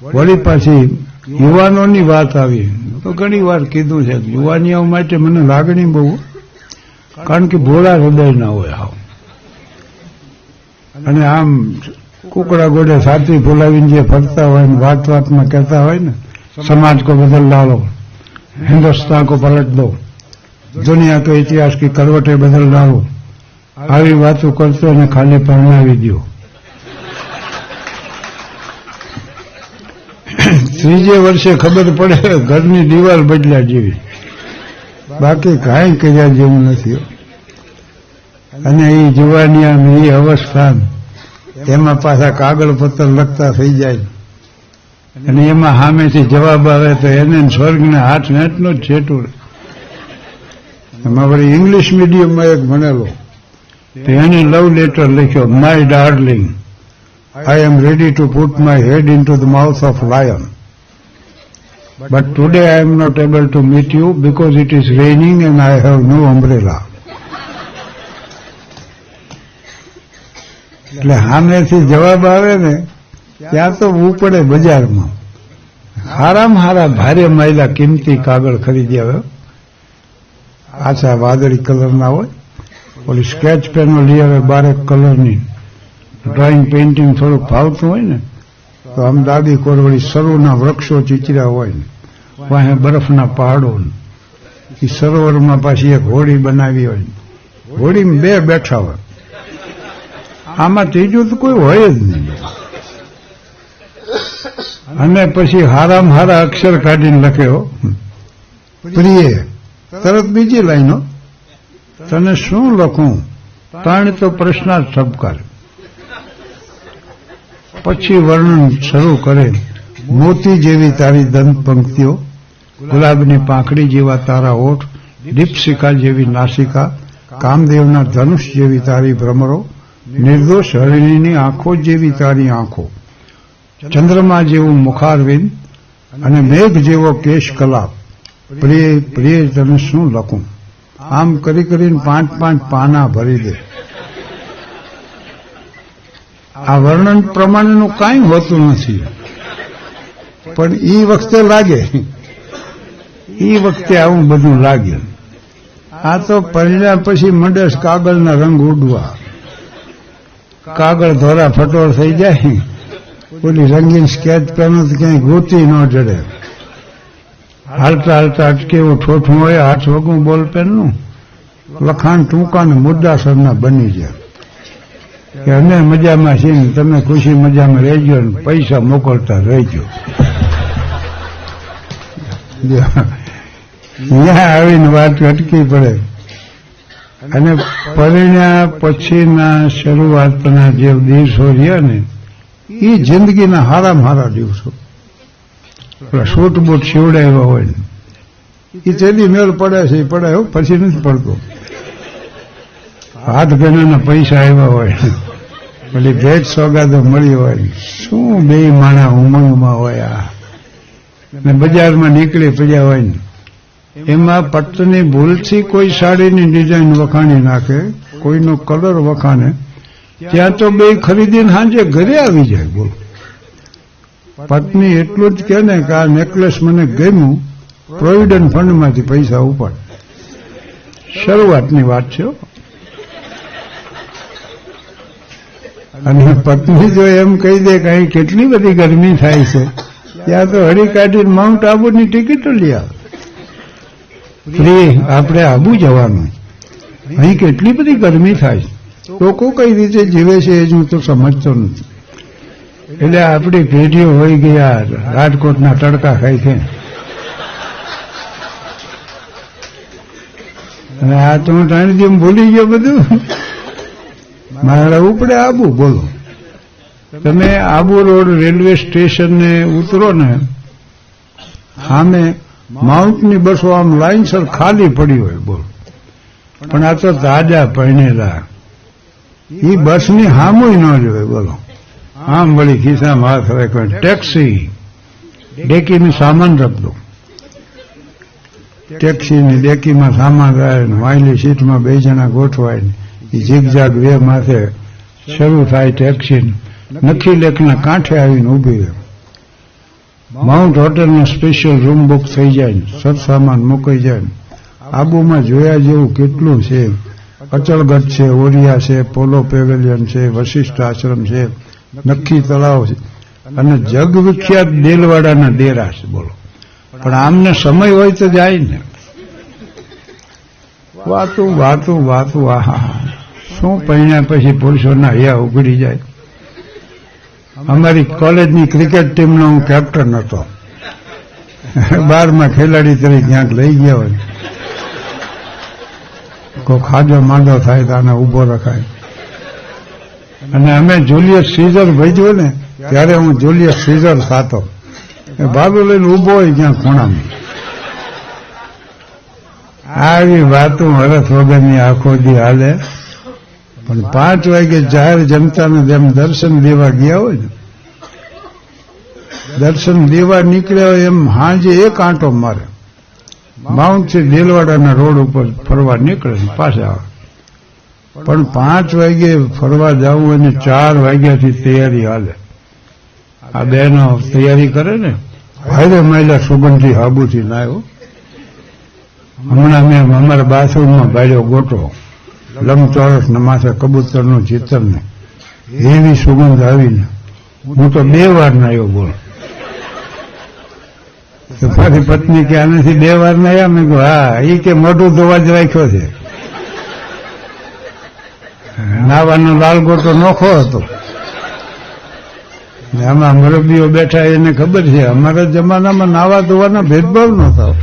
વળી પાછી યુવાનોની વાત આવી તો ઘણી વાર કીધું છે યુવાનીઓ માટે મને લાગણી બહુ, કારણ કે ભોળા હૃદય ના હોય આવ, અને આમ કુકડા ગોડે સાથી ફોલાવીને જે ફરતા હોય ને વાત વાતમાં કહેતા હોય ને સમાજ કો બદલ ડાલો, હિન્દુસ્તાન કો પલટ દો, દુનિયા કે ઇતિહાસ की કરવટે બદલ ડાલો, આવી વાતો કરતો ને ખાલી પરણાવી દો. ત્રીજે વર્ષે ખબર પડે ઘરની દિવાલ બદલ્યા જેવી, બાકી કાંઈ કર્યા જેવું નથી. અને એ જુવાનિયા એ અવસ્થા, એમાં પાછા કાગળ પત્તર લખતા થઈ જાય, અને એમાં સામેથી જવાબ આવે તો એને સ્વર્ગને હાથ નેટનો જ છેટું. એમાં વળી ઇંગ્લિશ મીડિયમમાં એક ભણેલો, તો એને લવ લેટર લખ્યો, my darling, I am ready to put my head into the mouth of lion, but today I am not able to meet you because it is raining and I have no umbrella. એટલે સામેથી જવાબ આવે ને ત્યાં તો ઉપડે બજારમાં, હારામાં હારા ભારે માયલા કિંમતી કાગળ ખરીદી આવે, આછા વાદળી કલરના હોય, ઓલી સ્કેચ પેનો લઈ આવે 12 કલરની, ડ્રોઈંગ પેઇન્ટિંગ થોડુંક ફાવતું હોય ને તો આમ દાદી કોરવળી સરોના વૃક્ષો ચીચર્યા હોય ને, વાહે બરફના પહાડો, એ સરોવરમાં પાછી એક હોડી બનાવી હોય, હોડીમાં 2 બેઠા હોય, આમાં ત્રીજું તો કોઈ હોય જ નહીં. અને પછી હારામાં હારા અક્ષર કાઢીને લખ્યો, પ્રિય, તરત બીજી લાઈનો, તને શું લખું, ત્રણ તો પ્રશ્નાર્થ ઠપકાર. પછી વર્ણન શરૂ કરે, મોતી જેવી તારી દંત પંક્તિઓ, ગુલાબની પાંખડી જેવા તારા ઓઠ, દીપશિખા જેવી નાસિકા, કામદેવના ધનુષ જેવી તારી ભ્રમરો, નિર્દોષ હરિણીની આંખો જેવી તારી આંખો, ચંદ્રમા જેવું મુખારવિંદ અને મેઘ જેવો કેશ કલાપ. પ્રિય પ્રિય તને શું લખું, આમ કરી કરીને 5-5 પાના ભરી દે. આ વર્ણન પ્રમાણેનું કાંઈ હોતું નથી, પણ એ વખતે લાગે, એ વખતે આવું બધું લાગે. આ તો પરિણામ પછી મંડેશ કાગળના રંગ ઉડવા, કાગળ ધોરા ફટોળ થઈ જાય, ઓલી રંગીન સ્કેચ પેન ક્યાંય ગોતી ન જડે, હાલતા હાલતા અટકેવું ઠોઠું હોય, હાથ વગું બોલપેનનું, લખાણ ટૂંકા ને મુદ્દાસરના બની જાય કે અમે મજામાં છીએ ને તમે ખુશી મજામાં રહેજો ને પૈસા મોકલતા રહેજો. ત્યાં આવીને વાત અટકી પડે. અને પરિણ્યા પછીના શરૂઆતના જે દિવસો રહ્યા ને એ જિંદગીના હારામાં હારા દિવસો. સૂટ બૂટ સીવડાવ્યા હોય ને એ તેની મેળ પડે છે, એ પડે પછી નથી પડતો. હાથ ગણાના પૈસા આવ્યા હોય, પેલી ભેટ સોગાદો મળી હોય, શું બે માણા ઉમંગમાં હોય, ને બજારમાં નીકળી પડ્યા હોય ને એમાં પત્ની ભૂલથી કોઈ સાડીની ડિઝાઇન વખાણી નાખે, કોઈનો કલર વખાણે, ત્યાં તો બે ખરીદીને સાંજે ઘરે આવી જાય. બોલ, પત્ની એટલું જ કહે ને કે આ નેકલેસ મને ગમ્યું, પ્રોવિડન્ટ ફંડમાંથી પૈસા ઉપાડ. શરૂઆતની વાત છે. અને પત્ની જો એમ કહી દે કે અહીં કેટલી બધી ગરમી થાય છે, ત્યાં તો હળી કાઢીને માઉન્ટ આબુની ટિકિટો લઈ આવે. પ્રિય, આપણે આબુ જવાનું, અહીં કેટલી બધી ગરમી થાય, લોકો કઈ રીતે જીવે છે એ હું તો સમજતો નથી. એટલે આપણી પેઢીઓ હોઈ ગયા રાજકોટના તડકા ખાય છે, અને આ તો હું ત્રણ જેમ ભૂલી ગયો બધું. મારા ઉપડે આબુ. બોલો, તમે આબુ રોડ રેલવે સ્ટેશનને ઉતરો ને સામે માઉન્ટની બસો આમ લાઈનસર ખાલી પડી હોય. બોલો, પણ આ તો તાજા પહેણેલા, એ બસની સામુય ન જોવે. બોલો, આમ વળી ખિસ્સામાં હાથ રાખે, ટેક્સી ડેકીમાં સામાન રખ દો, ટેક્સીની ડેકીમાં સામાન રહે, વાયલી સીટમાં 2 જણા ગોઠવાય, એ ઝીગઝાગ વે માથે શરૂ થાય ટેક્સી, નખી લેખના કાંઠે આવીને ઊભી રહે. માઉન્ટ હોટલનો સ્પેશિયલ રૂમ બુક થઈ જાય, સરસામાન મુકાઈ જાય. આબુમાં જોયા જેવું કેટલું છે. અચલગઢ છે, ઓરિયા છે, પોલો પેવેલિયન છે, વશિષ્ઠ આશ્રમ છે, નક્કી તળાવ છે અને જગવિખ્યાત દેલવાડાના ડેરા છે. બોલો, પણ આમને સમય હોય તો જાય ને. વાતું વાતું વાતું, આહા, શું પૈણ્યા પછી પુરુષોના હૈયા ઉઘડી જાય. અમારી કોલેજની ક્રિકેટ ટીમનો હું કેપ્ટન હતો. 12માં ખેલાડી તરીકે ક્યાંક લઈ ગયા હોય, કોઈ ખાજો માંડો થાય તો આને ઉભો રખાય. અને અમે જુલિયસ સીઝર ભજ્યો ને ત્યારે હું જુલિયસ સીઝર સાતો, ભાગો લઈને ઉભો હોય ક્યાં ખૂણામાં. આવી વાતો હરસ વગરની આખો દી હાલે. પણ 5 વાગે જાહેર જનતાને જેમ દર્શન દેવા ગયા હોય ને, દર્શન દેવા નીકળ્યા હોય એમ હાંજે એક આંટો મારે, માઉન્ટથી દેલવાડાના રોડ ઉપર ફરવા નીકળે પાછા આવે. પણ 5 વાગે ફરવા જવું અને 4 વાગ્યાથી તૈયારી હાલે. આ બહેનો તૈયારી કરે ને, ભાઈરે મહિલા સુગંધી હાબુથી નાયો. હમણાં મેં અમારા બાથરૂમમાં ભાડ્યો ગોટો, લંબચોરસ ને માથે કબૂતરનું ચિત્ર ને એવી સુગંધ આવીને હું તો 2 વાર નાયો. બોલો, તો મારી પત્ની કે આનાથી 2 વાર નાયા? મેં કહ્યું હા. એ કે મોઢું ધોવા જ રાખ્યો છે. નાવાનો લાલ ગોટો નોખો હતો. આમાં મુરબ્બીઓ બેઠા એને ખબર છે અમારા જમાનામાં નાવા ધોવાના ભેદભાવ નહોતા.